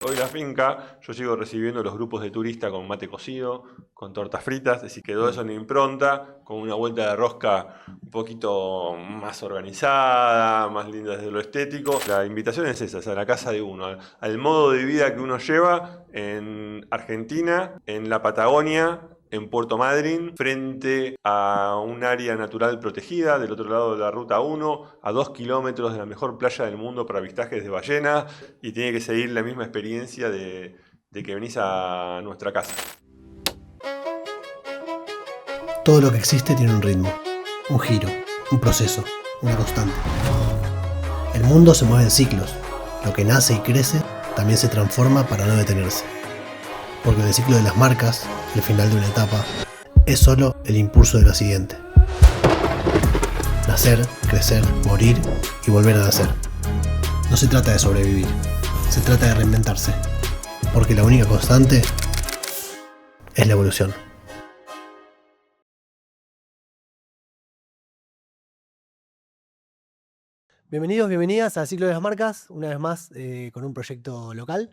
Hoy la finca, yo sigo recibiendo los grupos de turistas con mate cocido, con tortas fritas, es decir, quedó eso en impronta, con una vuelta de rosca un poquito más organizada, más linda desde lo estético. La invitación es esa, es a la casa de uno, al modo de vida que uno lleva en Argentina, en la Patagonia, en Puerto Madryn, frente a un área natural protegida, del otro lado de la Ruta 1, a 2 kilómetros de la mejor playa del mundo para avistajes de ballenas, y tiene que seguir la misma experiencia de que venís a nuestra casa. Todo lo que existe tiene un ritmo, un giro, un proceso, una constante. El mundo se mueve en ciclos. Lo que nace y crece también se transforma para no detenerse. Porque el ciclo de las marcas, el final de una etapa, es solo el impulso de la siguiente. Nacer, crecer, morir y volver a nacer. No se trata de sobrevivir, se trata de reinventarse. Porque la única constante es la evolución. Bienvenidos, bienvenidas a Ciclo de las Marcas, una vez más con un proyecto local.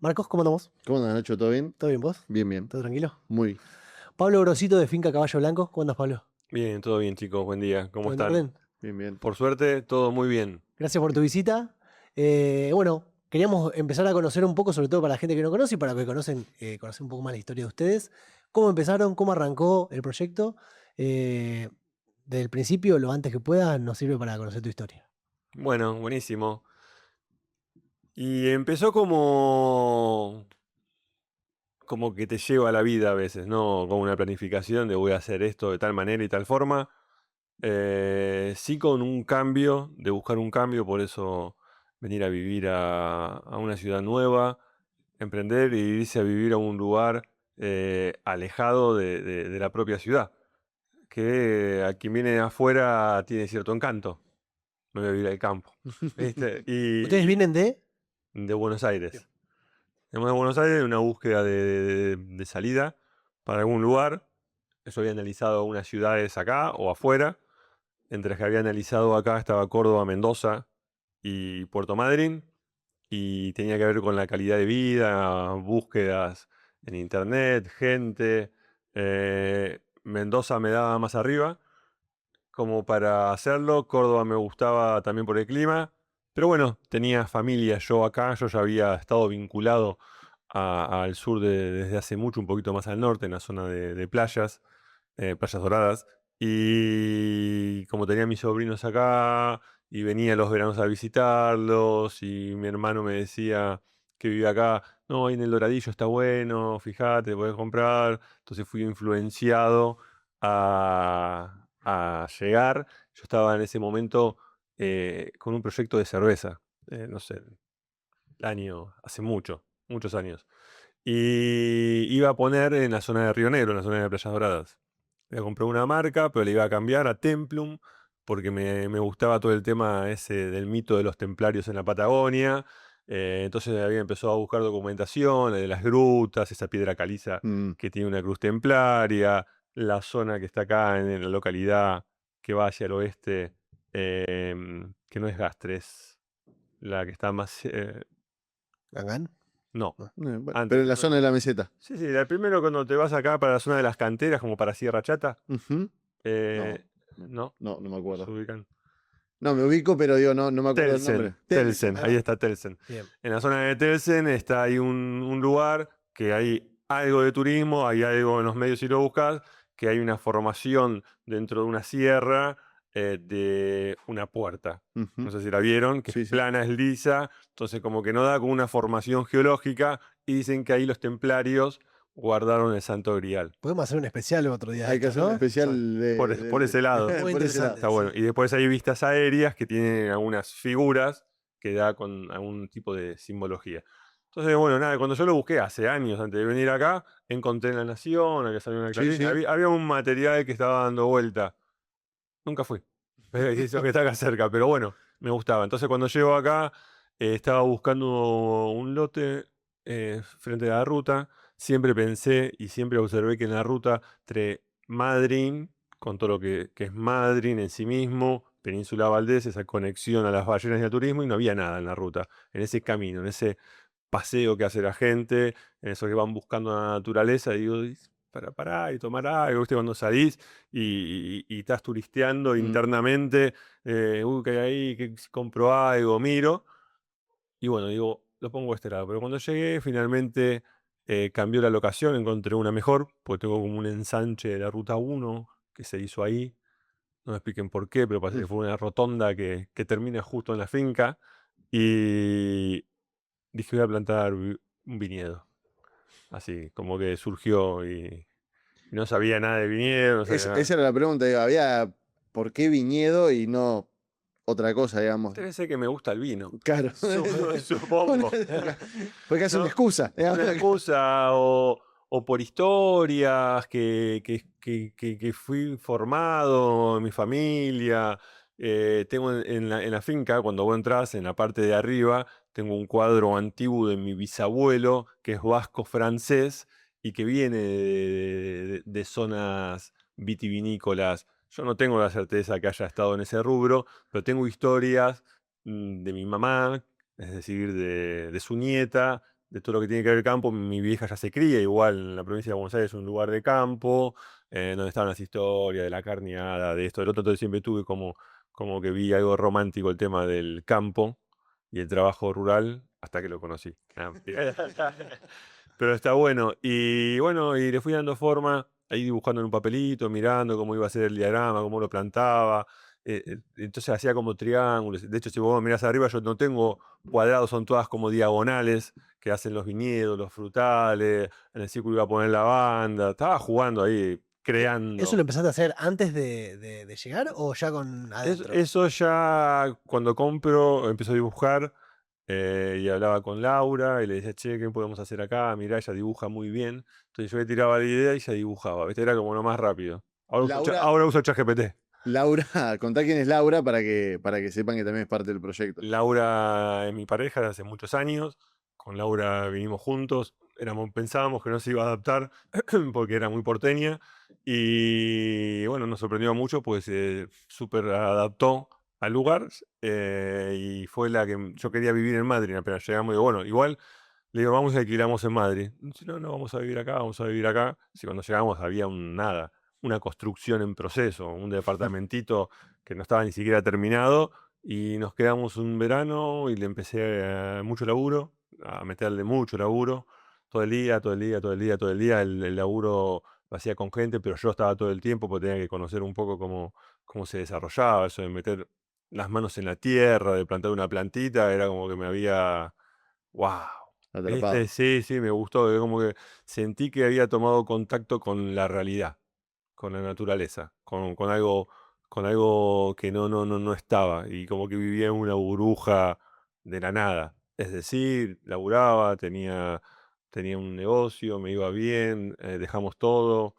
Marcos, ¿cómo andamos? ¿Cómo andas, Nacho? ¿Todo bien? ¿Todo bien vos? Bien, bien. ¿Todo tranquilo? Muy. Pablo Grosito de Finca Caballo Blanco, ¿cómo andas, Pablo? Bien, todo bien, chicos, buen día, ¿cómo ¿Todo en están? orden? Bien, bien. Por suerte, todo muy bien. Gracias por tu visita. Bueno, queríamos empezar a conocer un poco, sobre todo para la gente que no conoce y para los que conocen, conocer un poco más la historia de ustedes. ¿Cómo empezaron? ¿Cómo arrancó el proyecto? Eh, Desde el principio, lo antes que puedas, nos sirve para conocer tu historia. Bueno, buenísimo. Y empezó como que te lleva a la vida a veces, ¿no? Con una planificación de voy a hacer esto de tal manera y tal forma. Sí, con un cambio, de buscar un cambio, por eso venir a vivir a una ciudad nueva, emprender y irse a vivir a un lugar alejado de la propia ciudad, que a quien viene de afuera tiene cierto encanto. Me voy a vivir al campo, ¿viste? ¿Ustedes Y vienen de? de Buenos Aires. Tenemos de Buenos Aires una búsqueda de salida para algún lugar. Yo había analizado unas ciudades acá o afuera. Entre las que había analizado acá estaba Córdoba, Mendoza y Puerto Madryn. Y tenía que ver con la calidad de vida, búsquedas en internet, gente. Mendoza me daba más arriba como para hacerlo. Córdoba me gustaba también por el clima. Pero bueno, tenía familia yo acá. Yo ya había estado vinculado al sur desde hace mucho, un poquito más al norte, en la zona de playas, playas doradas. Y como tenía mis sobrinos acá y venía los veranos a visitarlos y mi hermano me decía que vivía acá, no, ahí en el Doradillo está bueno, fíjate, puedes comprar. Entonces fui influenciado a llegar. Yo estaba en ese momento con un proyecto de cerveza, no sé, hace muchos años. Y iba a poner en la zona de Río Negro, en la zona de Playas Doradas. Le compré una marca, pero le iba a cambiar a Templum, porque me gustaba todo el tema ese del mito de los templarios en la Patagonia. Entonces había empezado a buscar documentación de las grutas, esa piedra caliza Mm. que tiene una cruz templaria, la zona que está acá en la localidad que va hacia el oeste, que no es Gastres, la que está más... ¿Gangán? no, No. Pero antes. en la zona de la meseta. Sí, sí, la primero cuando te vas acá para la zona de las canteras, como para Sierra Chata, Ujú. No, no, ¿no? no me ¿No se acuerdo. ubican? No, me ubico, pero digo, no me acuerdo el nombre. Telsen, Ahí ahí va. está Telsen. Bien. En la zona de Telsen está ahí un lugar que hay algo de turismo, hay algo en los medios si lo buscas, que hay una formación dentro de una sierra de una puerta. No Ujú. sé si la vieron, que es Sí, sí. plana, es lisa, entonces como que no da con una formación geológica y dicen que ahí los templarios guardaron el Santo Grial. Podemos hacer un especial otro día de Hay que esto, hacer un ¿no? especial Por ese lado. Muy por ese lado. interesante. Está bueno. Sí. Y después hay vistas aéreas que tienen algunas figuras que da con algún tipo de simbología. Entonces, bueno, nada, cuando yo lo busqué hace años antes de venir acá, encontré en La Nación, que salió una Sí, Clarín, sí. había un material que estaba dando vuelta. Nunca fui. Eso que está acá cerca, pero bueno, me gustaba. Entonces, cuando llego acá, estaba buscando un lote frente a la ruta. Siempre pensé y siempre observé que en la ruta entre Madryn, con todo lo que es Madryn en sí mismo, Península Valdés, esa conexión a las ballenas y al turismo, y no había nada en la ruta, en ese camino, en ese paseo que hace la gente, en eso que van buscando la naturaleza, y digo, para y tomar algo, ¿viste? Cuando salís y estás turisteando Mm. internamente, uy, ¿qué hay ahí? ¿Qué, si compro algo? Miro, y bueno, digo, lo pongo a este lado. Pero cuando llegué, finalmente cambió la locación, encontré una mejor, porque tengo como un ensanche de la ruta 1 que se hizo ahí. No me expliquen por qué, pero parece que fue una rotonda que termina justo en la finca. Y dije, voy a plantar un viñedo. Así, como que surgió y no sabía nada de viñedo, no sabía nada. Esa era la pregunta, digo, había por qué viñedo y no otra cosa, digamos. Debe ser que me gusta el vino. Claro. Supongo. Porque es una ¿No? excusa, digamos. Una excusa o por historias que fui formado en mi familia. Tengo en la finca, cuando vos entras en la parte de arriba, tengo un cuadro antiguo de mi bisabuelo, que es vasco-francés y que viene de zonas vitivinícolas. Yo no tengo la certeza que haya estado en ese rubro, pero tengo historias de mi mamá, es decir, de su nieta, de todo lo que tiene que ver el campo. Mi vieja ya se cría, igual en la provincia de Buenos Aires es un lugar de campo, donde estaban las historias de la carneada, de esto, del otro. Entonces siempre tuve como que vi algo romántico el tema del campo y el trabajo rural hasta que lo conocí. Mentira. Pero está bueno. Y bueno, y le fui dando forma, ahí dibujando en un papelito, mirando cómo iba a ser el diagrama, cómo lo plantaba. Entonces hacía como triángulos. De hecho, si vos mirás arriba, yo no tengo cuadrados, son todas como diagonales que hacen los viñedos, los frutales. En el círculo iba a poner lavanda. Estaba jugando ahí, creando. ¿Eso lo empezaste a hacer antes de llegar o ya con adentro? Eso ya cuando compro, empiezo a dibujar y hablaba con Laura y le decía, che, ¿qué podemos hacer acá? Mirá, ella dibuja muy bien. Entonces yo le tiraba la idea y ella dibujaba, ¿viste? Era como lo más rápido. Laura, Ahora uso ChatGPT. Laura, contá quién es Laura para que sepan que también es parte del proyecto. Laura es mi pareja de hace muchos años. Con Laura vinimos juntos. Pensábamos que no se iba a adaptar porque era muy porteña. Y bueno, nos sorprendió mucho, pues se súper adaptó al lugar. Y fue la que yo quería vivir en Madrid. Apenas llegamos, digo, bueno, igual le digo, vamos y alquilamos en Madrid. Dice, no, no, vamos a vivir acá, vamos a vivir acá. Si cuando llegamos había nada, una construcción en proceso, un departamentito que no estaba ni siquiera terminado. Y nos quedamos un verano y le empecé mucho laburo, a meterle mucho laburo, todo el día, todo el día, todo el día, todo el día. El laburo lo hacía con gente, pero yo estaba todo el tiempo porque tenía que conocer un poco cómo se desarrollaba, eso de meter las manos en la tierra, de plantar una plantita, era como que me había, wow. Atrapado. Sí, sí, me gustó, como que sentí que había tomado contacto con la realidad, con la naturaleza, con algo que no estaba y como que vivía en una burbuja de la nada. Es decir, laburaba, tenía un negocio, me iba bien, dejamos todo,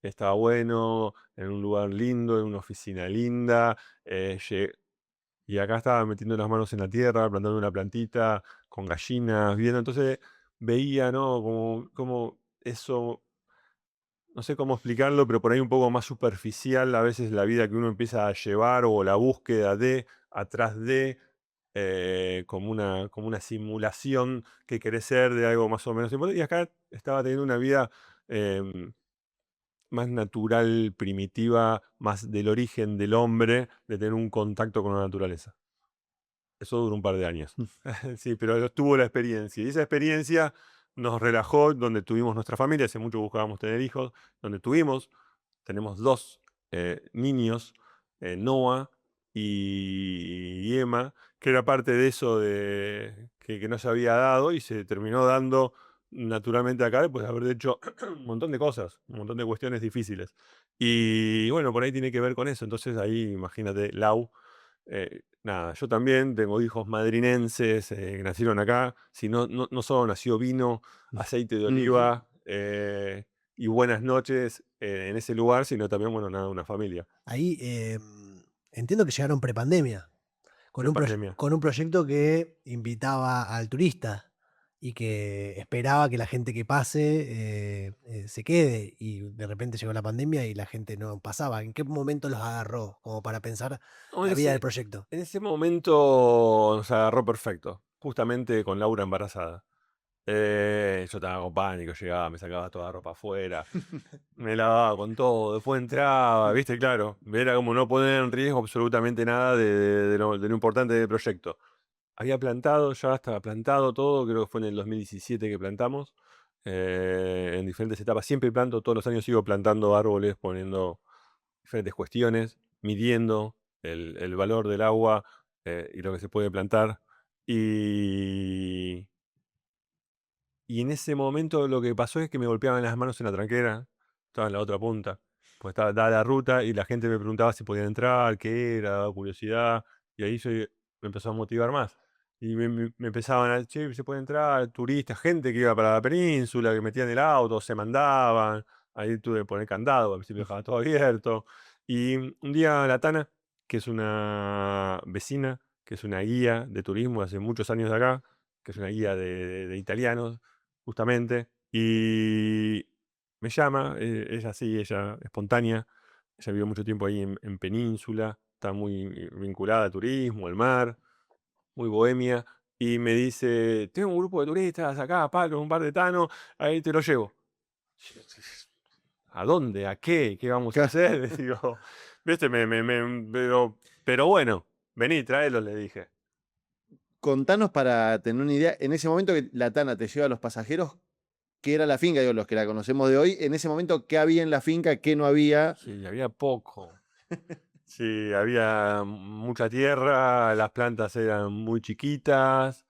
estaba bueno, en un lugar lindo, en una oficina linda. Y acá estaba metiendo las manos en la tierra, plantando una plantita, con gallinas, viendo. Entonces veía, ¿no? Como eso, no sé cómo explicarlo, pero por ahí un poco más superficial a veces la vida que uno empieza a llevar o la búsqueda atrás de, como una simulación que querés ser de algo más o menos importante. Y acá estaba teniendo una vida em, más natural, primitiva, más del origen del hombre, de tener un contacto con la naturaleza. Eso duró un par de años. Sí, pero tuvo la experiencia. Y esa experiencia nos relajó, donde tuvimos nuestra familia. Hace mucho buscábamos tener hijos, donde tenemos dos niños, Noah y Emma, que era parte de eso que no se había dado y se terminó dando naturalmente acá, después de haber hecho un montón de cosas, un montón de cuestiones difíciles. Y bueno, por ahí tiene que ver con eso. Entonces ahí, imagínate, Lau. Nada, yo también tengo hijos madrinenses que nacieron acá. Si no solo nació vino, aceite de oliva y buenas noches en ese lugar, sino también, bueno, nada, una familia. Ahí entiendo que llegaron prepandemia, con Prepandemia. con un proyecto que invitaba al turista y que esperaba que la gente que pase se quede, y de repente llegó la pandemia y la gente no pasaba. ¿En qué momento los agarró como para pensar No, la vida del proyecto? en ese momento nos agarró perfecto, justamente con Laura embarazada. Yo estaba con pánico, llegaba, me sacaba toda la ropa afuera, me lavaba con todo, después entraba, viste, claro, era como no poner en riesgo absolutamente nada de lo importante del proyecto. Había plantado, ya estaba plantado todo, creo que fue en el 2017 que plantamos, en diferentes etapas. Siempre planto, todos los años sigo plantando árboles, poniendo diferentes cuestiones, midiendo el valor del agua y lo que se puede plantar. Y, y en ese momento lo que pasó es que me golpeaban las manos en la tranquera, estaba en la otra punta, pues estaba dada la ruta y la gente me preguntaba si podían entrar, qué era, daba curiosidad, y ahí me empezó a motivar más. Y me empezaban a decir, che, se puede entrar, turistas, gente que iba para la península, que metían el auto, se mandaban, ahí tuve que poner candado, al principio dejaba todo abierto. Y un día la Tana, que es una vecina, que es una guía de turismo hace muchos años de acá, que es una guía de italianos, justamente, y me llama, ella sí, ella espontánea, ella vivió mucho tiempo ahí en Península, está muy vinculada al turismo, al mar, muy bohemia, y me dice, tengo un grupo de turistas acá, Pablo, un bar de Tano, ahí te lo llevo. ¿A dónde? ¿A qué? ¿Qué vamos a hacer? Le digo, viste, pero bueno, vení, tráelos, le dije. Contanos para tener una idea, en ese momento que la Tana te lleva a los pasajeros, ¿qué era la finca? Digo, los que la conocemos de hoy, en ese momento, ¿qué había en la finca? ¿Qué no había? Sí, había poco. Sí, había mucha tierra, las plantas eran muy chiquitas.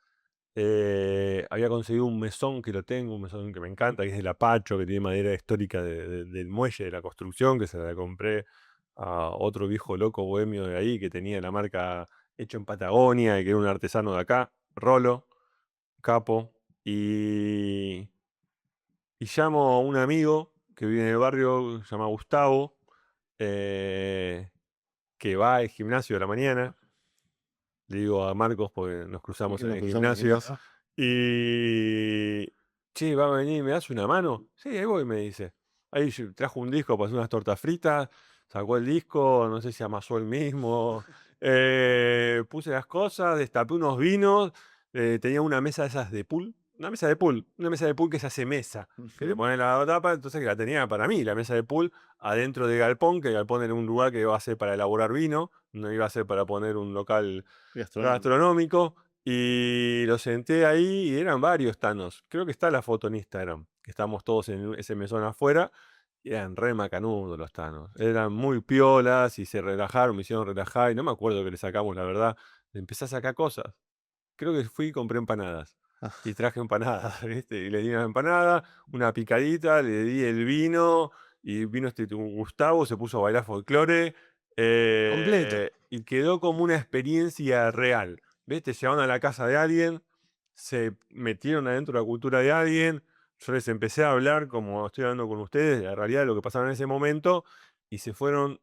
Había conseguido un mesón que lo tengo, un mesón que me encanta, que es el Apacho, que tiene madera histórica del muelle, de la construcción, que se la compré a otro viejo loco bohemio de ahí, que tenía la marca hecho en Patagonia y que era un artesano de acá, Rolo, capo. Y llamo a un amigo que vive en el barrio, se llama Gustavo, eh, que va al gimnasio de la mañana. Le digo a Marcos porque nos cruzamos Porque en nos el cruzamos en gimnasio. gimnasio. Y, che, va a venir, ¿me das una mano? Sí, ahí voy, me dice. Ahí trajo un disco para hacer unas tortas fritas, sacó el disco, no sé si amasó el mismo. Puse las cosas, destapé unos vinos, tenía una mesa de esas de pool. Una mesa de pool que se hace mesa, que le Ujú. ponen la tapa, entonces que la tenía para mí, la mesa de pool, adentro del galpón, que el galpón era un lugar que iba a ser para elaborar vino, no iba a ser para poner un local Gastronómico. gastronómico, y lo senté ahí y eran varios tanos. Creo que está la foto en Instagram, que estamos todos en ese mesón afuera, y eran re macanudos los tanos. Eran muy piolas y se relajaron, me hicieron relajar, y no me acuerdo que le sacamos, la verdad. Le empecé a sacar cosas. Creo que fui y compré empanadas. Ah, Y traje empanadas, ¿viste? Y le di una empanada, una picadita, le di el vino, y vino Gustavo, se puso a bailar folclore, Completo. y quedó como una experiencia real. ¿Viste? Llegaron a la casa de alguien, se metieron adentro de la cultura de alguien, yo les empecé a hablar, como estoy hablando con ustedes, de la realidad de lo que pasaba en ese momento, y se fueron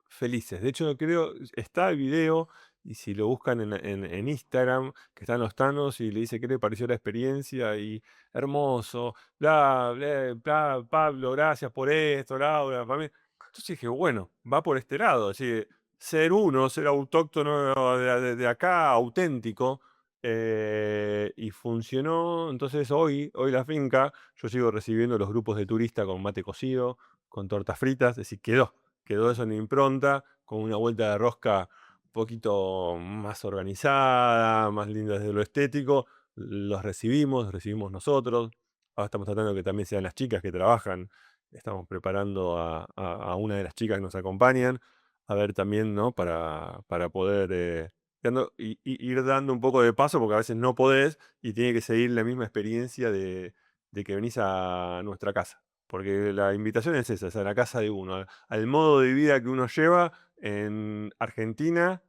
felices. De hecho, creo, está el video, y si lo buscan en Instagram, que están los Thanos, y le dice qué le pareció la experiencia, y hermoso, bla, bla, bla, Pablo, gracias por esto, Laura, para mí. Entonces dije, bueno, va por este lado, así, ser uno, ser autóctono de acá, auténtico, y funcionó. Entonces hoy la finca, yo sigo recibiendo los grupos de turistas con mate cocido, con tortas fritas, es decir, quedó eso en impronta, con una vuelta de rosca un poquito más organizada, más linda desde lo estético. Los recibimos nosotros. Ahora estamos tratando de que también sean las chicas que trabajan. Estamos preparando a una de las chicas que nos acompañan, a ver también, ¿no? Para poder ir dando un poco de paso, porque a veces no podés y tiene que seguir la misma experiencia de que venís a nuestra casa. Porque la invitación es esa, es a la casa de uno, al modo de vida que uno lleva en Argentina,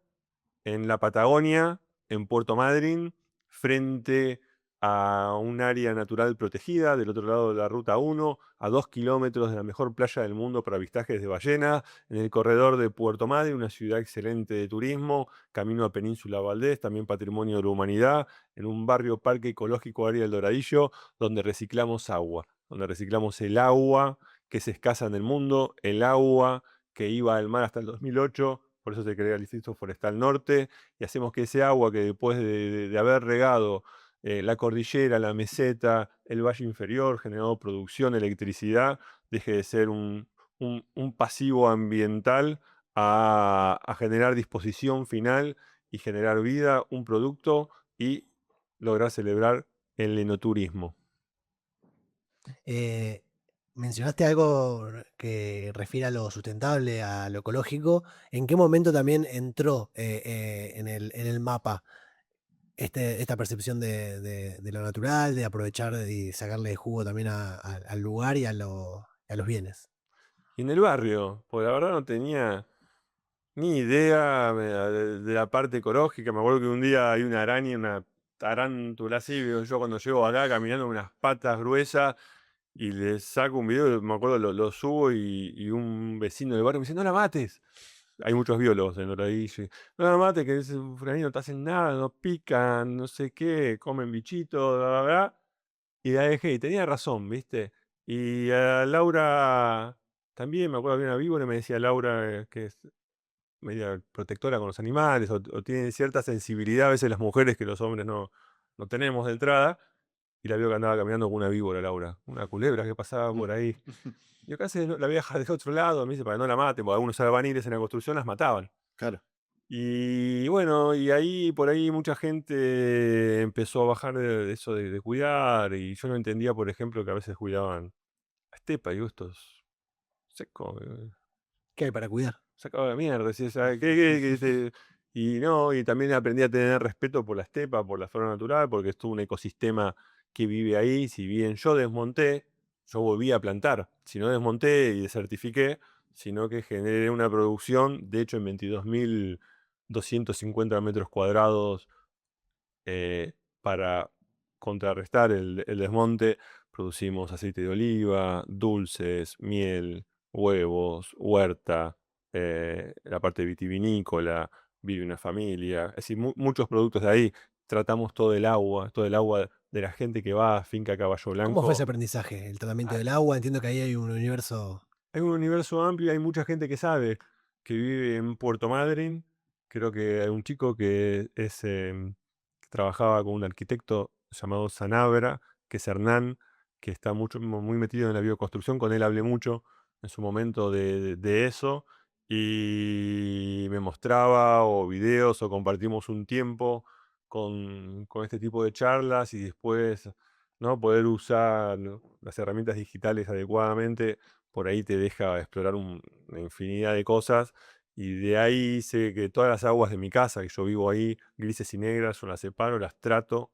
en la Patagonia, en Puerto Madryn, frente a un área natural protegida, del otro lado de la Ruta 1, a 2 kilómetros de la mejor playa del mundo para avistajes de ballenas, en el corredor de Puerto Madryn, una ciudad excelente de turismo, camino a Península Valdés, también patrimonio de la humanidad, en un barrio parque ecológico área del Doradillo, donde reciclamos agua, donde reciclamos el agua que es escasa en el mundo, el agua que iba al mar hasta el 2008, por eso se crea el Distrito Forestal Norte, y hacemos que ese agua que después de haber regado la cordillera, la meseta, el valle inferior, generando producción, electricidad, deje de ser un pasivo ambiental a generar disposición final y generar vida, un producto y lograr celebrar el enoturismo. Mencionaste algo que refiere a lo sustentable, a lo ecológico. ¿En qué momento también entró en el mapa esta percepción de lo natural, de aprovechar y sacarle jugo también al lugar y a los bienes? Y en el barrio, pues la verdad no tenía ni idea de la parte ecológica. Me acuerdo que un día hay una araña, una tarántula así, veo yo cuando llego acá caminando con unas patas gruesas y le saco un video, me acuerdo, lo subo y un vecino del barrio me dice, no la mates. Hay muchos biólogos en Doradillo. No la mates, que ese fulanito no te hacen nada, no pican, no sé qué, comen bichitos, bla, bla, bla. Y la dejé, y tenía razón, ¿viste? Y a Laura también, me acuerdo que había una víbora y me decía Laura que es media protectora con los animales o tiene cierta sensibilidad a veces las mujeres que los hombres no tenemos de entrada. Y la veo que andaba caminando con una víbora, Laura, una culebra que pasaba por ahí. Yo casi la había dejado de otro lado, me dice, para que no la maten, porque algunos albaniles en la construcción las mataban. Claro. Y bueno, y ahí por ahí mucha gente empezó a bajar de eso de cuidar, y yo no entendía, por ejemplo, que a veces cuidaban a estepa, y digo, esto es seco, ¿Qué hay para cuidar? sacado la mierda, decía, y no, y también aprendí a tener respeto por la estepa, por la flora natural, porque es todo un ecosistema que vive ahí. Si bien yo desmonté, yo volví a plantar. Si no desmonté y desertifiqué, sino que generé una producción, de hecho en 22.250 metros cuadrados, para contrarrestar el desmonte, producimos aceite de oliva, dulces, miel, huevos, huerta, la parte vitivinícola, vive una familia, es decir, muchos productos de ahí. Tratamos todo el agua de la gente que va a Finca Caballo ¿Cómo fue ese Blanco. aprendizaje? El tratamiento Ah, del agua, entiendo que ahí hay un universo. Hay un universo amplio, hay mucha gente que sabe, que vive en Puerto Madryn. Creo que hay un chico que que trabajaba con un arquitecto llamado Sanabra, que es Hernán, que está muy metido en la bioconstrucción. Con él hablé mucho en su momento de eso, y me mostraba o videos o compartimos un tiempo con este tipo de charlas, y después, ¿no?, poder usar, ¿no?, las herramientas digitales adecuadamente. Por ahí te deja explorar una infinidad de cosas. Y de ahí sé que todas las aguas de mi casa, que yo vivo ahí, grises y negras, yo las separo, las trato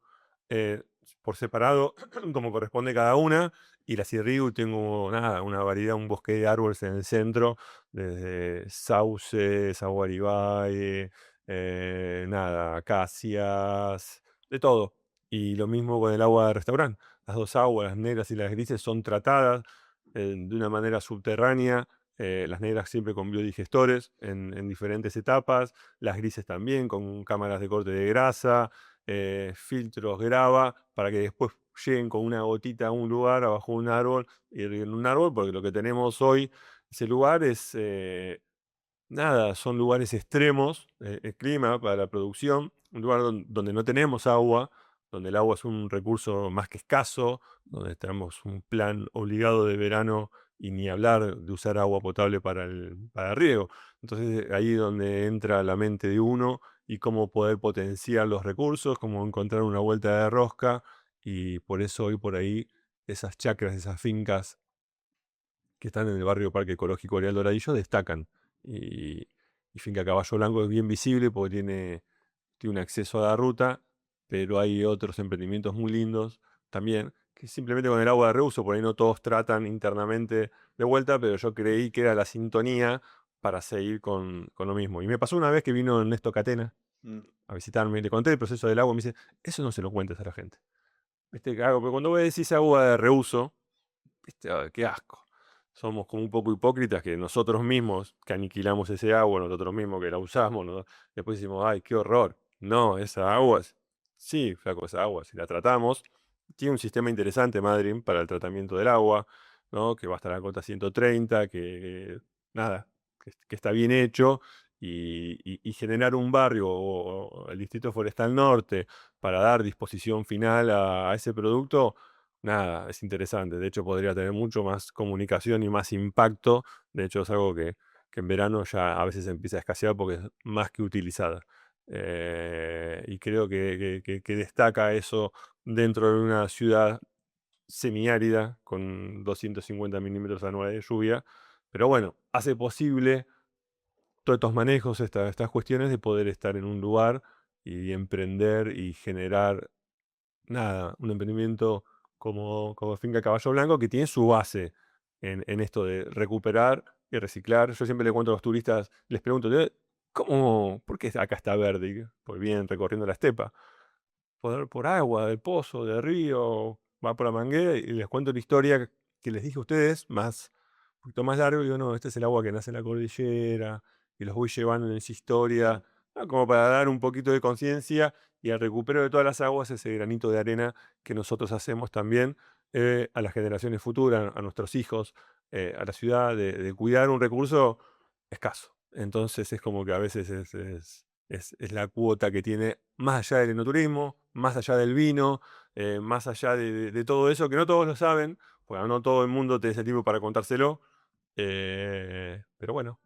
eh, por separado, como corresponde cada una, y las irrigo, y tengo nada, una variedad, un bosque de árboles en el centro, desde sauces, aguaribae, nada, acacias, de todo. Y lo mismo con el agua de restaurante. Las dos aguas, las negras y las grises, son tratadas de una manera subterránea. Las negras siempre con biodigestores en diferentes etapas, las grises también con cámaras de corte de grasa, filtros grava, para que después lleguen con una gotita a un lugar, abajo de un árbol, y en un árbol, porque lo que tenemos hoy, ese lugar es, nada, son lugares extremos, el clima para la producción, un lugar donde no tenemos agua, donde el agua es un recurso más que escaso, donde tenemos un plan obligado de verano, y ni hablar de usar agua potable para el riego. Entonces ahí es donde entra la mente de uno y cómo poder potenciar los recursos, cómo encontrar una vuelta de rosca, y por eso hoy por ahí esas chacras, esas fincas que están en el barrio Parque Ecológico Areal Doradillo destacan. Y, y Finca Caballo Blanco es bien visible porque tiene un acceso a la ruta, pero hay otros emprendimientos muy lindos también, que simplemente con el agua de reuso, por ahí no todos tratan internamente de vuelta, pero yo creí que era la sintonía para seguir con lo mismo. Y me pasó una vez que vino Ernesto Catena Mm. a visitarme, le conté el proceso del agua, y me dice, eso no se lo cuentes a la gente. ¿Viste? Pero cuando vos decís agua de reuso, ¿viste? Ay, qué asco. Somos como un poco hipócritas, que nosotros mismos que aniquilamos ese agua, nosotros mismos que la usamos, después decimos, ay, qué horror. No, esa agua, sí, flaco, esa agua, si la tratamos, tiene un sistema interesante, Madryn, para el tratamiento del agua, ¿no?, que va hasta la cota 130, que nada, que está bien hecho, y generar un barrio o el Distrito Forestal Norte para dar disposición final a ese producto, nada, es interesante. De hecho, podría tener mucho más comunicación y más impacto. De hecho, es algo que en verano ya a veces empieza a escasear porque es más que utilizada. Y creo que destaca eso dentro de una ciudad semiárida con 250 milímetros anuales de lluvia. Pero bueno, hace posible todos estos manejos, estas cuestiones de poder estar en un lugar y emprender y generar, nada, un emprendimiento como Finca Caballo Blanco que tiene su base en esto de recuperar y reciclar. Yo siempre le cuento a los turistas, les pregunto, ¿cómo, por qué acá está verde? Pues vienen recorriendo la estepa. Por agua, del pozo, del río, va por la manguera y les cuento la historia que les dije a ustedes, un poquito más largo, y digo, no, este es el agua que nace en la cordillera, y los voy llevando en esa historia, como para dar un poquito de conciencia y al recupero de todas las aguas, ese granito de arena que nosotros hacemos también a las generaciones futuras, a nuestros hijos, a la ciudad, de cuidar un recurso escaso. Entonces es como que a veces es la cuota que tiene más allá del enoturismo, más allá del vino, más allá de todo eso, que no todos lo saben, porque no todo el mundo tiene ese tiempo para contárselo. Pero bueno,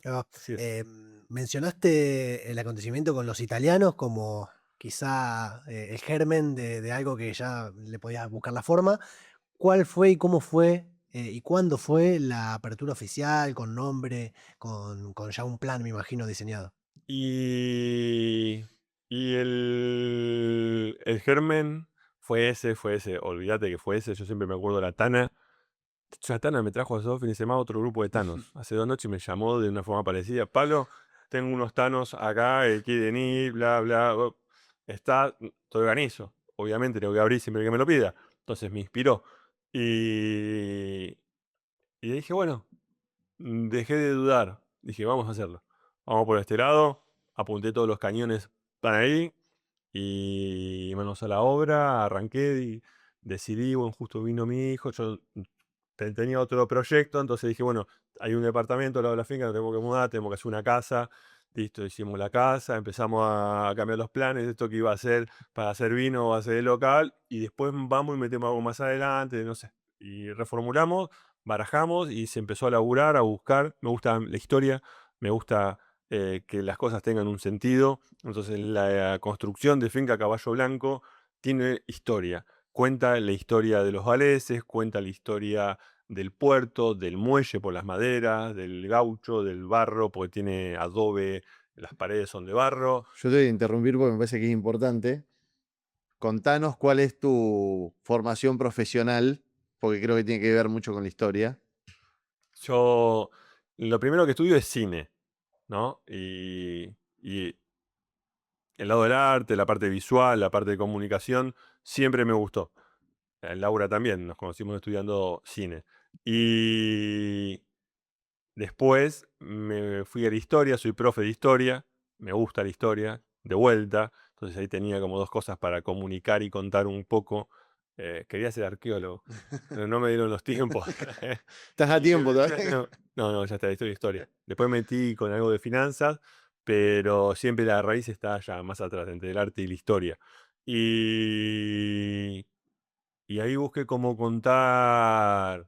Ah, así es. mencionaste el acontecimiento con los italianos como quizá el germen de algo que ya le podías buscar la forma. ¿Cuál fue y cómo fue y cuándo fue la apertura oficial con nombre, con ya un plan, me imagino, diseñado? Y, y el germen fue ese, olvídate que fue ese, yo siempre me acuerdo de la Tana. De hecho, la Tana me trajo hace 2 fines de semana otro grupo de tanos. Hace 2 noches me llamó de una forma parecida. Pablo, tengo unos tanos acá, quieren ir, bla, bla. Está, te organizo. Obviamente tengo que abrir siempre que me lo pida. Entonces me inspiró. Y, y dije, bueno, dejé de dudar. Dije, vamos a hacerlo. Vamos por este lado. Apunté todos los cañones para ahí. Y manos a la obra. Arranqué y decidí, bueno, justo vino mi hijo. Yo tenía otro proyecto, entonces dije, bueno, hay un departamento al lado de la finca, nos tenemos que mudar, tenemos que hacer una casa. Listo, hicimos la casa, empezamos a cambiar los planes, esto que iba a ser para hacer vino, va a ser el local, y después vamos y metemos algo más adelante, no sé. Y reformulamos, barajamos y se empezó a laburar, a buscar. Me gusta la historia, me gusta que las cosas tengan un sentido. Entonces la construcción de Finca Caballo Blanco tiene historia. Cuenta la historia de los valeses, cuenta la historia del puerto, del muelle por las maderas, del gaucho, del barro, porque tiene adobe, las paredes son de barro. Yo te voy a interrumpir porque me parece que es importante. Contanos cuál es tu formación profesional, porque creo que tiene que ver mucho con la historia. Yo lo primero que estudio es cine, ¿no? Y el lado del arte, la parte visual, la parte de comunicación, siempre me gustó. Laura también, nos conocimos estudiando cine. Y después me fui a la historia, soy profe de historia, me gusta la historia, de vuelta. Entonces ahí tenía como 2 cosas para comunicar y contar un poco. Quería ser arqueólogo, pero no me dieron los tiempos. ¿Estás a Y tiempo todavía? no, ya está, historia, historia. Después metí con algo de finanzas, pero siempre la raíz está allá más atrás, entre el arte y la historia. Y, y ahí busqué cómo contar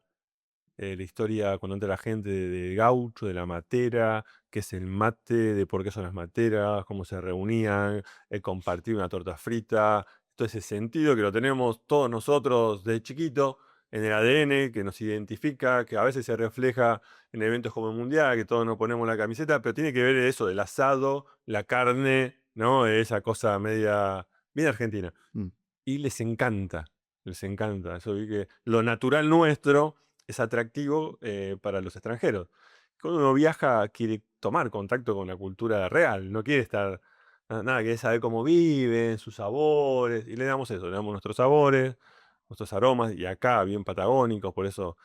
la historia cuando entra la gente de gaucho, de la matera, qué es el mate, de por qué son las materas, cómo se reunían, el compartir una torta frita, todo ese sentido que lo tenemos todos nosotros de chiquito en el ADN, que nos identifica, que a veces se refleja en eventos como el Mundial, que todos nos ponemos la camiseta, pero tiene que ver eso del asado, la carne, ¿no? Esa cosa media, bien argentina. Mm. Y les encanta, les encanta. Yo vi que lo natural nuestro es atractivo para los extranjeros. Cuando uno viaja quiere tomar contacto con la cultura real, no quiere estar, nada, quiere saber cómo viven, sus sabores, y le damos eso, le damos nuestros sabores, nuestros aromas, y acá bien patagónicos, por eso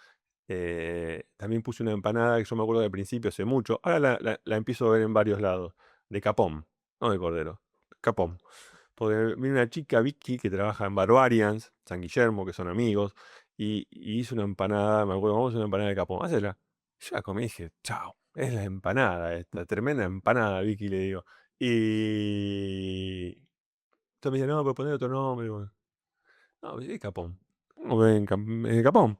también puse una empanada que yo me acuerdo del principio hace mucho, ahora la empiezo a ver en varios lados, de capón, no de cordero, capón. Porque viene una chica, Vicky, que trabaja en Barbarians, San Guillermo, que son amigos, y hizo una empanada, me acuerdo, vamos a hacer una empanada de capón, hacela. Yo la comí y dije, chao, Es la empanada, esta tremenda empanada, Vicky, le digo. Y entonces me dice, no, pero poner otro nombre. Digo, no, es Capón. ¿Cómo ven, Capón?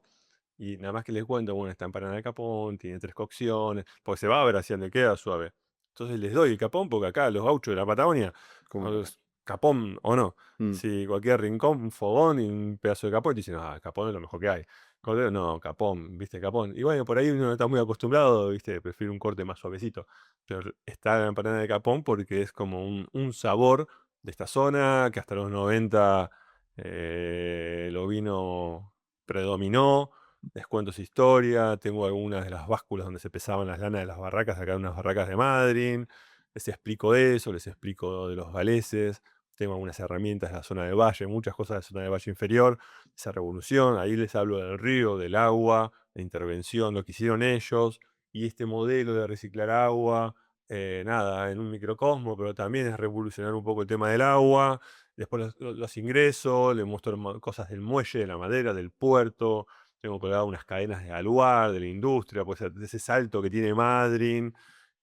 Y nada más que les cuento, bueno, esta empanada de Capón tiene 3 cocciones, porque se va braseando y queda suave. Entonces les doy el Capón, porque acá los gauchos de la Patagonia, Como, Capón o no. mm, Si cualquier rincón, un fogón y un pedazo de Capón, te dicen, ah, Capón es lo mejor que hay. Cordero, no, Capón, viste, Capón. Y bueno, por ahí uno no está muy acostumbrado, viste, prefiere un corte más suavecito. Pero está la empanada de Capón porque es como un sabor de esta zona que hasta los 90 el ovino predominó. Les cuento su historia, tengo algunas de las básculas donde se pesaban las lanas de las barracas, acá unas barracas de Madryn, les explico de eso, les explico de los galeses, tengo algunas herramientas de la zona del valle, muchas cosas de la zona del valle inferior, esa revolución, ahí les hablo del río, del agua, de intervención, lo que hicieron ellos, y este modelo de reciclar agua, nada, en un microcosmo, pero también es revolucionar un poco el tema del agua, después los ingresos, les muestro cosas del muelle, de la madera, del puerto, tengo colgado unas cadenas de aluar, de la industria, pues de ese salto que tiene Madryn.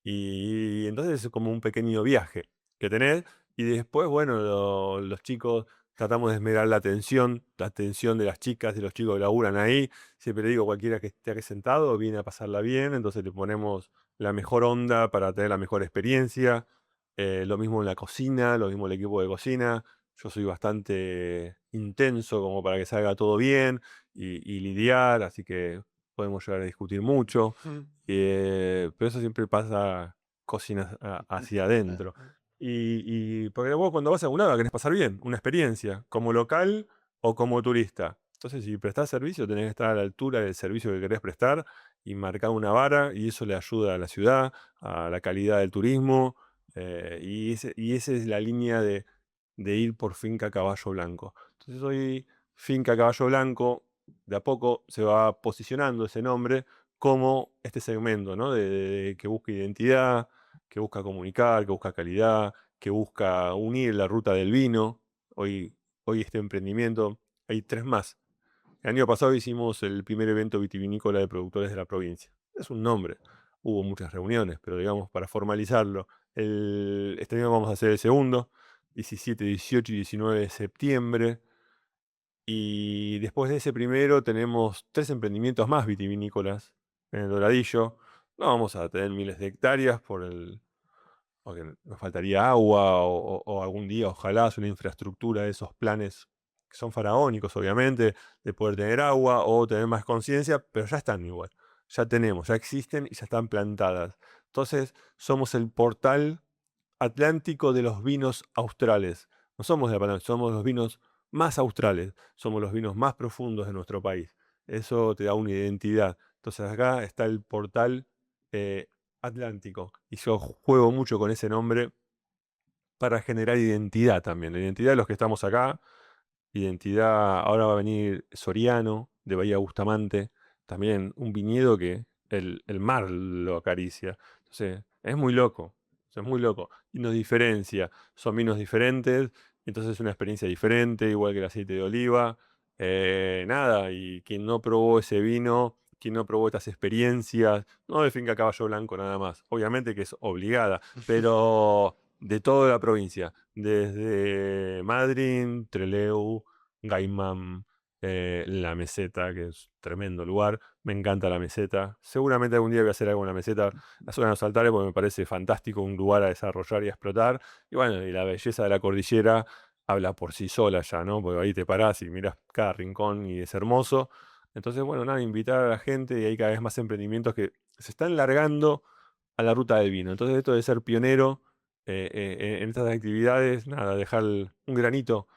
Y entonces es como un pequeño viaje que tenés. Y después, bueno, los chicos tratamos de esmerar la atención de las chicas y los chicos que laburan ahí. Siempre digo, cualquiera que esté aquí sentado viene a pasarla bien, entonces le ponemos la mejor onda para tener la mejor experiencia. Lo mismo en la cocina, lo mismo el equipo de cocina. Yo soy bastante intenso como para que salga todo bien y lidiar, así que podemos llegar a discutir mucho. Pero eso siempre pasa cocinas hacia adentro. Porque vos cuando vas a algún lado querés pasar bien, una experiencia, como local o como turista. Entonces, si prestás servicio, tenés que estar a la altura del servicio que querés prestar y marcar una vara, y eso le ayuda a la ciudad, a la calidad del turismo, y esa es la línea de ir por Finca Caballo Blanco. Entonces, hoy Finca Caballo Blanco, de a poco se va posicionando ese nombre como este segmento, ¿no? Que busca identidad, que busca comunicar, que busca calidad, que busca unir la ruta del vino. Hoy este emprendimiento, hay 3 más. El año pasado hicimos el primer evento vitivinícola de productores de la provincia. Es un nombre. Hubo muchas reuniones, pero digamos, para formalizarlo, este año vamos a hacer el segundo, 17, 18 y 19 de septiembre. Y después de ese primero tenemos 3 emprendimientos más vitivinícolas en el Doradillo. No vamos a tener miles de hectáreas porque nos faltaría agua o algún día, ojalá, es una infraestructura de esos planes que son faraónicos, obviamente, de poder tener agua o tener más conciencia, pero ya están igual. Ya tenemos, ya existen y ya están plantadas. Entonces, somos el portal atlántico de los vinos australes. No somos de la Patagonia, somos los vinos más australes, somos los vinos más profundos de nuestro país. Eso te da una identidad. Entonces acá está el portal eh, atlántico. Y yo juego mucho con ese nombre para generar identidad también. La identidad de los que estamos acá, identidad, ahora va a venir Soriano, de Bahía Bustamante, también un viñedo que el mar lo acaricia. Entonces, es muy loco, es muy loco. Y nos diferencia, son vinos diferentes, entonces es una experiencia diferente, igual que el aceite de oliva. Nada, y quien no probó ese vino, quien no probó estas experiencias, no de Finca Caballo Blanco nada más, obviamente que es obligada, pero de toda la provincia, desde Madryn, Trelew, Gaimán, La Meseta, que es tremendo lugar. Me encanta La Meseta. Seguramente algún día voy a hacer algo en La Meseta, la zona de los altares, porque me parece fantástico, un lugar a desarrollar y a explotar. Y bueno, y la belleza de la cordillera habla por sí sola ya, ¿no? Porque ahí te parás y mirás cada rincón y es hermoso. Entonces, bueno, nada, invitar a la gente y hay cada vez más emprendimientos que se están largando a la ruta del vino. Entonces, esto de ser pionero en estas actividades, nada, dejar un granito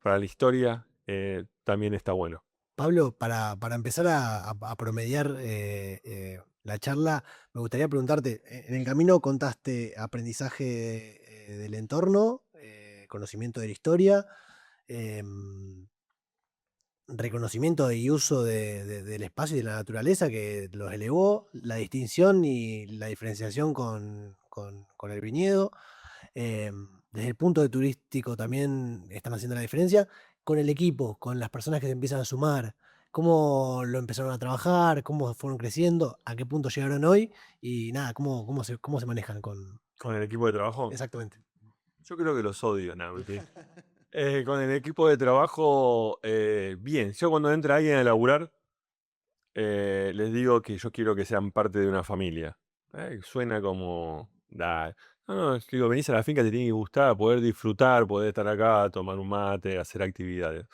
para la historia también está bueno. Pablo, para empezar a promediar la charla, me gustaría preguntarte, en el camino contaste aprendizaje del entorno, conocimiento de la historia, em, reconocimiento y uso del espacio y de la naturaleza que los elevó, la distinción y la diferenciación con el viñedo. Desde el punto de turístico también están haciendo la diferencia. Con el equipo, con las personas que se empiezan a sumar, cómo lo empezaron a trabajar, cómo fueron creciendo, a qué punto llegaron hoy y nada, cómo se manejan con... Con el equipo de trabajo, Exactamente. yo creo que los odio, nada, mentira. Con el equipo de trabajo, bien. Yo cuando entra alguien a laburar, les digo que yo quiero que sean parte de una familia. Suena como... No, no, digo, venís a la finca, te tiene que gustar, poder disfrutar, poder estar acá, tomar un mate, hacer actividades.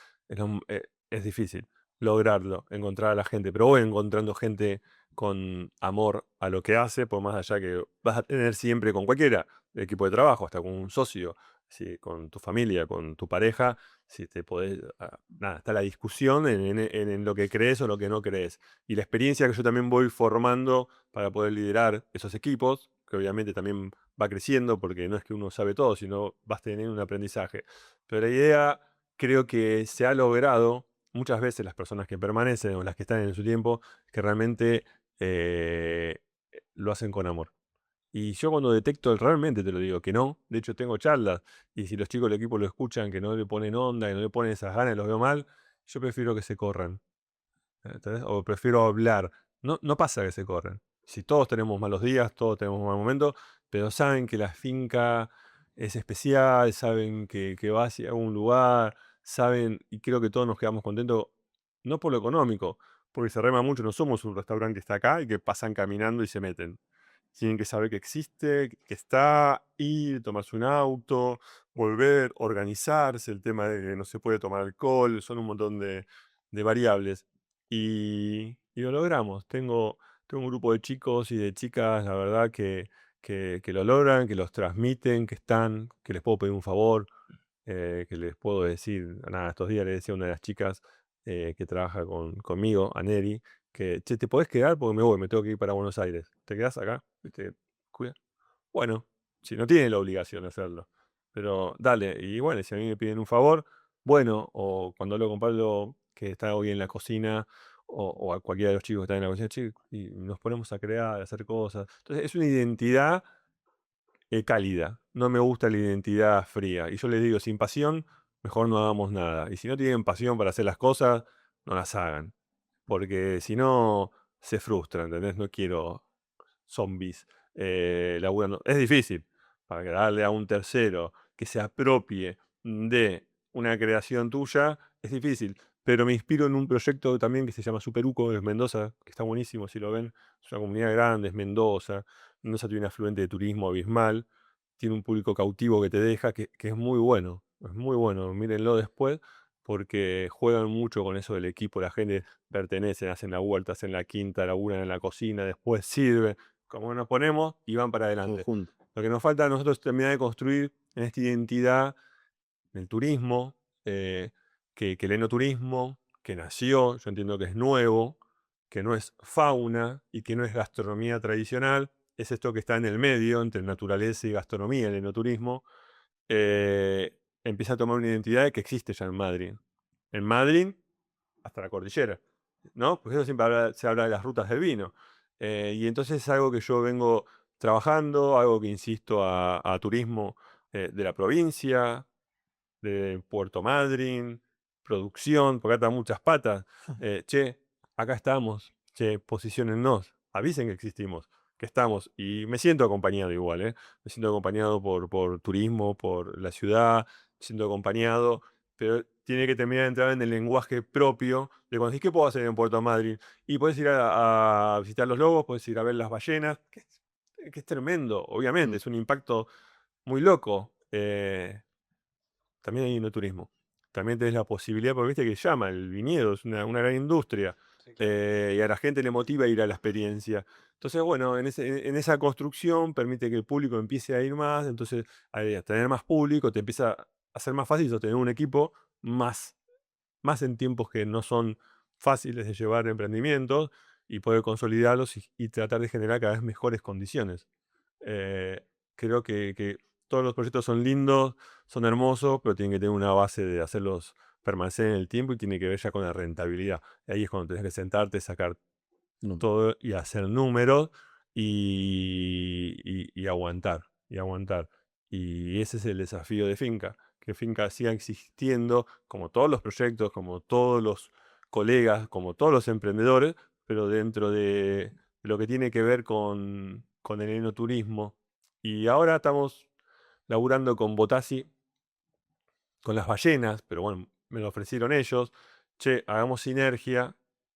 Es difícil lograrlo, encontrar a la gente, pero voy encontrando gente con amor a lo que hace, por más allá que vas a tener siempre con cualquiera, el equipo de trabajo, hasta con un socio, si, con tu familia, con tu pareja, si te podés, nada, está la discusión en lo que crees o lo que no crees. Y la experiencia que yo también voy formando para poder liderar esos equipos, que obviamente también va creciendo, porque no es que uno sabe todo, sino vas teniendo un aprendizaje. Pero la idea creo que se ha logrado muchas veces las personas que permanecen o las que están en su tiempo, que realmente lo hacen con amor. Y yo cuando detecto, realmente te lo digo, que no, de hecho tengo charlas, y si los chicos del equipo lo escuchan, que no le ponen onda, que no le ponen esas ganas, los veo mal, yo prefiero que se corran. ¿Entendés? O prefiero hablar. No, no pasa que se corren. Si todos tenemos malos días, todos tenemos mal momentos, pero saben que la finca es especial, saben que va hacia algún lugar, saben, y creo que todos nos quedamos contentos, no por lo económico, porque se rema mucho, no somos un restaurante que está acá y que pasan caminando y se meten. Tienen que saber que existe, que está, ir, tomarse un auto, volver, organizarse, el tema de que no se puede tomar alcohol, son un montón de variables. Y lo logramos. Tengo un grupo de chicos y de chicas, la verdad, que lo logran, que los transmiten, que están, que les puedo pedir un favor, que les puedo decir, nada, estos días le decía a una de las chicas que trabaja conmigo, a Neri, que, che, ¿te podés quedar? Porque me voy, me tengo que ir para Buenos Aires. ¿Te quedás acá? ¿Viste? Cuida. Bueno, si no tiene la obligación de hacerlo. Pero dale, y bueno, si a mí me piden un favor, bueno, o cuando hablo con Pablo, que está hoy en la cocina, o a cualquiera de los chicos que están en la cocina, "Che", y nos ponemos a crear, a hacer cosas. Entonces es una identidad cálida. No me gusta la identidad fría. Y yo les digo, sin pasión, mejor no hagamos nada. Y si no tienen pasión para hacer las cosas, no las hagan. Porque si no, se frustran, ¿entendés? No quiero zombies laburando. Es difícil para darle a un tercero que se apropie de una creación tuya, es difícil. Pero me inspiro en un proyecto también que se llama Superuco, es Mendoza, que está buenísimo si lo ven. Es una comunidad grande, es Mendoza. Mendoza tiene un afluente de turismo abismal, tiene un público cautivo que te deja, que es muy bueno. Es muy bueno, mírenlo después, porque juegan mucho con eso del equipo, la gente pertenecen, hacen la huerta, hacen la quinta, laburan en la cocina, después sirven, como nos ponemos y van para Todos adelante. juntos. Lo que nos falta a nosotros es terminar de construir en esta identidad del turismo, que el enoturismo, que nació, yo entiendo que es nuevo, que no es fauna y que no es gastronomía tradicional, es esto que está en el medio entre naturaleza y gastronomía, el enoturismo, empieza a tomar una identidad que existe ya en Madrid. En Madrid, hasta la cordillera, ¿no? Porque eso siempre se habla de las rutas del vino. Y entonces es algo que yo vengo trabajando, algo que insisto a turismo de la provincia, de Puerto Madryn, producción, porque acá están muchas patas. Che, acá estamos, che, posiciónennos, avisen que existimos, que estamos. Y me siento acompañado igual, ¿eh? Me siento acompañado por turismo, por la ciudad, me siento acompañado, pero tiene que terminar de entrar en el lenguaje propio de cuando decís, ¿qué puedo hacer en Puerto Madryn? Y puedes ir a visitar los lobos, puedes ir a ver las ballenas, que es tremendo, obviamente, es un impacto muy loco. También hay enoturismo. También tenés la posibilidad, porque viste que llama, el viñedo es una gran industria. Sí, claro. Y a la gente le motiva ir a la experiencia. Entonces, bueno, en esa construcción permite que el público empiece a ir más, entonces a tener más público, te empieza a ser más fácil sostener un equipo más, más en tiempos que no son fáciles de llevar emprendimientos y poder consolidarlos y tratar de generar cada vez mejores condiciones. Eh, Creo que todos los proyectos son lindos, son hermosos, pero tienen que tener una base de hacerlos permanecer en el tiempo y tiene que ver ya con la rentabilidad. Y ahí es cuando tenés que sentarte, sacar No. todo y hacer números y aguantar, y aguantar. Y ese es el desafío de Finca, que Finca siga existiendo como todos los proyectos, como todos colegas, como todos los emprendedores, pero dentro de lo que tiene que ver con el enoturismo. Y ahora estamos laburando con Botassi, con las ballenas, pero bueno, me lo ofrecieron ellos. Che, hagamos sinergia.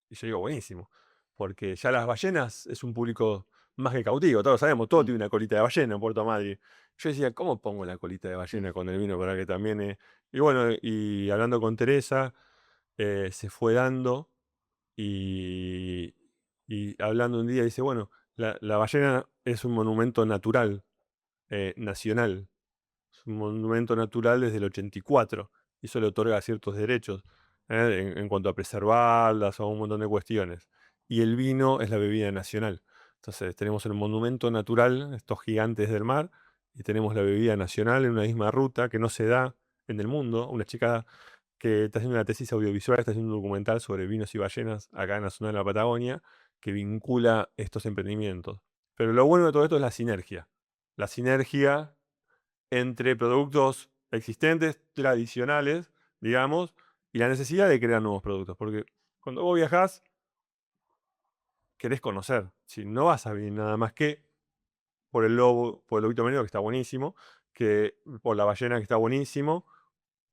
Y yo digo, buenísimo, porque ya las ballenas es un público más que cautivo, todos lo sabemos, todo tiene una colita de ballena en Puerto Madryn. Yo decía, ¿cómo pongo la colita de ballena con el vino para que también... Y bueno, y hablando con Teresa, se fue dando y, y hablando un día dice, bueno, la ballena es un monumento natural, nacional. Es un monumento natural desde el 84 y eso le otorga ciertos derechos en cuanto a preservarlas o un montón de cuestiones. Y el vino es la bebida nacional. Entonces tenemos el monumento natural, estos gigantes del mar, y tenemos la bebida nacional en una misma ruta que no se da en el mundo. Una chica que está haciendo una tesis audiovisual, está haciendo un documental sobre vinos y ballenas acá en la zona de la Patagonia, que vincula estos emprendimientos. Pero lo bueno de todo esto es la sinergia. La sinergia entre productos existentes, tradicionales, digamos, y la necesidad de crear nuevos productos. Porque cuando vos viajás, querés conocer. Si no vas a venir nada más que por el lobo, por el lobito marino, que está buenísimo, que por la ballena, que está buenísimo,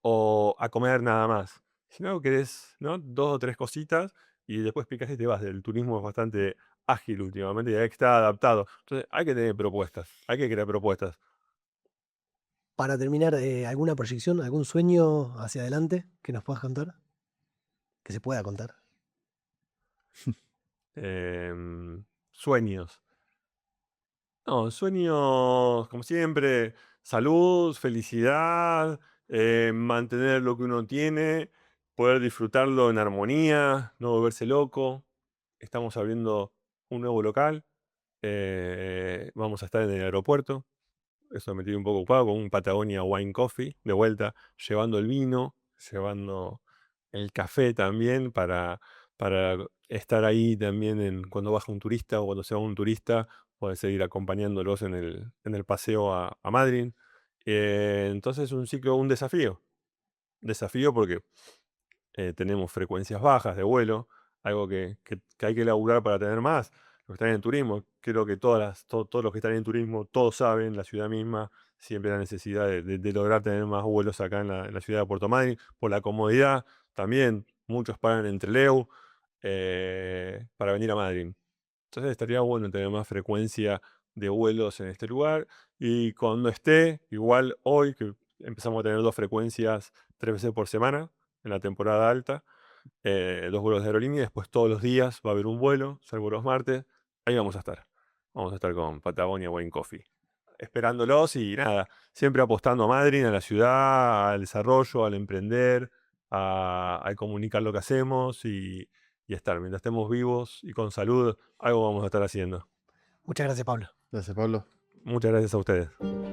o a comer nada más. Si no, querés, ¿no? 2 o 3 cositas y después picas y te vas. El turismo es bastante ágil últimamente y hay que estar adaptado. Entonces hay que tener propuestas, hay que crear propuestas. Para terminar, ¿alguna proyección, algún sueño hacia adelante que nos puedas contar? Que se pueda contar. Sueños. No, sueños, como siempre, salud, felicidad, mantener lo que uno tiene, poder disfrutarlo en armonía, no volverse loco. Estamos abriendo un nuevo local, vamos a estar en el aeropuerto. Eso me tiene un poco ocupado con un Patagonia Wine Coffee, de vuelta, llevando el vino, llevando el café también para estar ahí también cuando baja un turista o cuando se va un turista, poder seguir acompañándolos en el paseo a Madrid. Entonces es un ciclo, un desafío. Desafío porque tenemos frecuencias bajas de vuelo, algo que hay que elaborar para tener más. Los que están en turismo, creo que todos los que están en turismo, todos saben, la ciudad misma, siempre la necesidad de lograr tener más vuelos acá en la ciudad de Puerto Madryn, por la comodidad, también muchos paran en Trelew para venir a Madrid. Entonces estaría bueno tener más frecuencia de vuelos en este lugar. Y cuando esté, igual hoy que empezamos a tener 2 frecuencias 3 veces por semana en la temporada alta, 2 vuelos de aerolínea, después todos los días va a haber un vuelo, salvo los martes, ahí vamos a estar. Vamos a estar con Patagonia Wine Coffee, esperándolos y nada, siempre apostando a Madrid, a la ciudad, al desarrollo, al emprender, a comunicar lo que hacemos y estar. Mientras estemos vivos y con salud, algo vamos a estar haciendo. Muchas gracias, Pablo. Gracias, Pablo. Muchas gracias a ustedes.